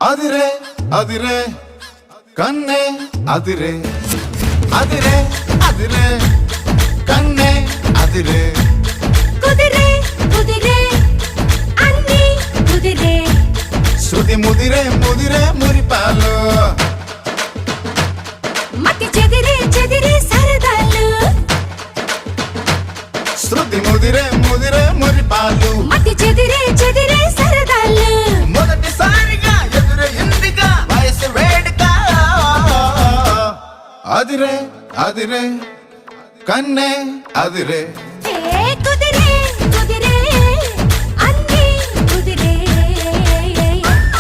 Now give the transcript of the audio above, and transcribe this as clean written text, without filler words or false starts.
అదిరే అదిరే కన్నే అదిరే అదిరే అదిరే కన్నే అదిరే కుదిరే కుదిరే అన్ని కుదిరే శృతి ముదిరే ముదిరే మురిపాలు మతి చెదిరే చెదిరే సరదాలు శృతి ముదిరే ముదిరే మురిపాలు మతి చెదిరే చెదిరే సరదాలు మొదటిసారిగా ఎదురే ఇందిగా వయసు వేడుక అదిరే అదిరే కన్నే అదిరే